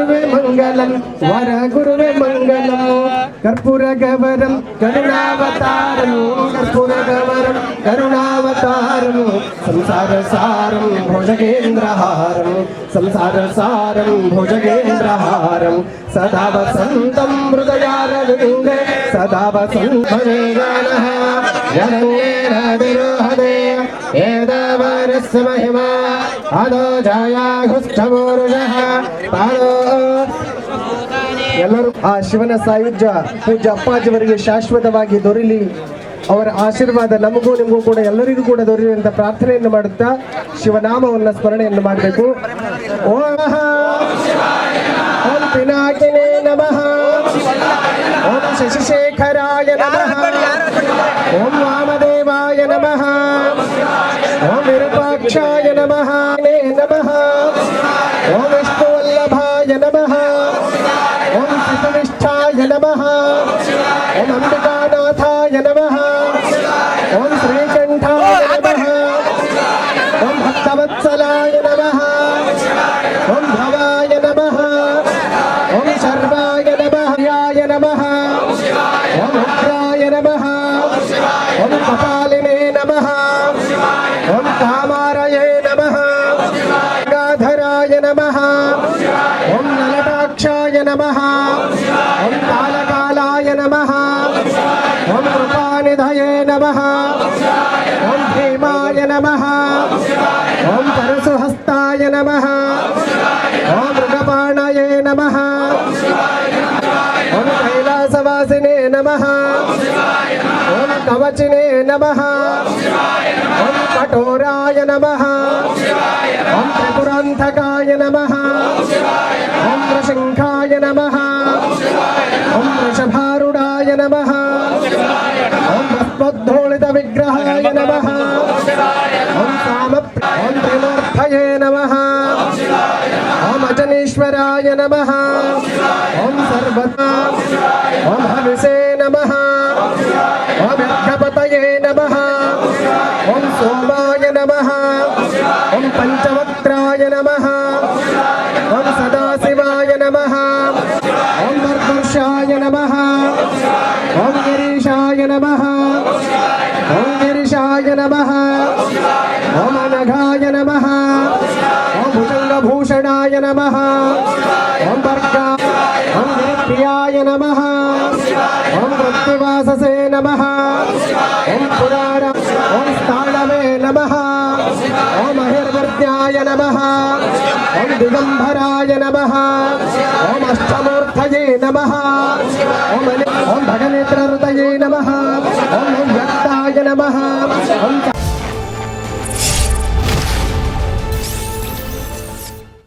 गुरुवे मंगलम वर गुरुवे मंगलम कर्पूर गवरम करुणावतारम कर्पूर गवरम करुणावतारम संसार सारम भुजगेन्द्रहारम संसार सारम भुजगेन्द्रहारम सदा वसन्तं हृदयारविन्दे सदा वसन्तं गानः जनन्येन विरोहदे एदवरस्य महिमा अदो जयाघुष्ठमोरुषः पादो ಎಲ್ಲರೂ ಆ ಶಿವನ ಸಾಯುಜ್ಯ ಪೂಜ್ಯ ಅಪ್ಪಾಜಿಯವರಿಗೆ ಶಾಶ್ವತವಾಗಿ ದೊರೆಯಲಿ. ಅವರ ಆಶೀರ್ವಾದ ನಮಗೂ ನಿಮಗೂ ಕೂಡ ಎಲ್ಲರಿಗೂ ಕೂಡ ದೊರೆಯಲಿ ಅಂತ ಪ್ರಾರ್ಥನೆಯನ್ನು ಮಾಡುತ್ತಾ ಶಿವನಾಮವನ್ನು ಸ್ಮರಣೆಯನ್ನು ಮಾಡಬೇಕು. ಓಂ ಪಿನಾಕಿನೇ ನಮಃ, ಓಂ ಶಶಿಶೇಖರಾಯ ನಮಃ, ಓಂ ವಾಮದೇವಾಯ ನಮಃ, ಓಂ ವಿರೂಪಾಕ್ಷಾಯ ನಮಃ ನಮಃ, ಓಂ ವಿಷ್ಣುವಲ್ಲಭಾಯ ನಮಃ, ಓಂ ಶ್ರೀನಿಷ್ಠಾಯ ನಮಃ, ಓಂ ಅಂಬಿಕಾನಾಥಾಯ ನಮಃ, ಓಂ ಶ್ರೀಕಂಠಾಯ ನಮಃ, ಓಂ ಭಕ್ತವತ್ಸಲಾಯ ನಮಃ, ಓಂ ಭವಾಯ ನಮಃ, ಓಂ ಸರ್ವಾಯ ನಮಃ ನಮಃ, ಓಂ ಉಗ್ರಾಯ ನಮಃ, ಓಂ ಕಪಾಲಿನೇ ನಮಃ, ಓಂ ಕಾಮಾರಯೇ ನಮಃ, ಗಾಧರಾಯ ನಮಃ, ಓಂ ನಲಟಾಕ್ಷಾಯ ನಮಃ, ಓಂ ಕಾಲಕಾಲಾಯ ನಮಃ, ಓಂ ಕೃಪಾನಿಧಯೇ ನಮಃ, ಓಂ ಭೀಮಾಯ ನಮಃ, ಓಂ ಪರಶುಹಸ್ತಾಯ ನಮಃ, ಓಂ ಮೃಗಪಾಣಯೇ ನಮಃ, ಓಂ ಕೈಲಾಸವಾಸಿನೇ ನಮಃ, ಓಂ ಕವಚಿನೇ ನಮಃ, ಓಂ ಕಠೋರಾಯ ನಮಃ, ಓಂ ತ್ರಿಪುರಾಂತಕಾಯ ನಮಃ, ಓಂ ನೃಸಿಂಹಾಯ ನಮಃ, ಓಂ ವೃಷಭಾರೂಢಾಯ ನಮಃ, ಓಂ ಭಸ್ಮೋದ್ಧೂಳಿತ ವಿಗ್ರಹಾಯ ನಮಃ, ಓಂ ಓಂ ತ್ರಿಮೂರ್ತಯೇ ನಮಃ, ಓಂ ಅಜನೀಶ್ವರಾಯ ನಮಃ, ಓಂ ಸರ್ವತಾ, ಓಂ ಹವಿಷೇ ನಮಃ, ಓಂ ಯಜ್ಞಪತಯೇ ನಮಃ, ಓಂ ಸೋಮಾಯ ನಮಃ, ಓಂ ಪಂಚವಕ್ತ್ರಾಯ ನಮಃ, ಓಂ ಸದಾಶಿವಾಯ ನಮಃ, ಓಂ ಭರ್ಗುಷಾಯ ನಮಃ, ಓಂ ಗಿರೀಶಾಯ ನಮಃ, ಓಂ ಗಿರೀಶಾಯ ನಮಃ, ಓಂ ಅನಘಾಯ ನಮಃ, ಓಂ ಭುಜಂಗಭೂಷಣಾಯ ನಮಃ, ಓಂ ಭರ್ಗ, ಓಂ ಪ್ರಿಯಾಯ ನಮಃ, ಓಂ ಮೃತ್ಯುವಾಸಸೇ ನಮಃ, ಓಂ ಪುರಾಣ, ಓಂ ಸ್ಥಾಣವೇ ನಮಃ, ಓಂ ಅಹಿರ್ವರ್ತ್ಯಾಯ ನಮಃ, ಓಂ ದಿಗಂಬರಾಯ ನಮಃ, ಓಂ ಅಷ್ಟಮೂರ್ತಯೇ ನಮಃ, ಓಂ ಭಗನೇತ್ರ ಹೃದಯೇ ನಮಃ, ಓಂ ವ್ಯಕ್ತಾಯ ನಮಃ, ಓಂ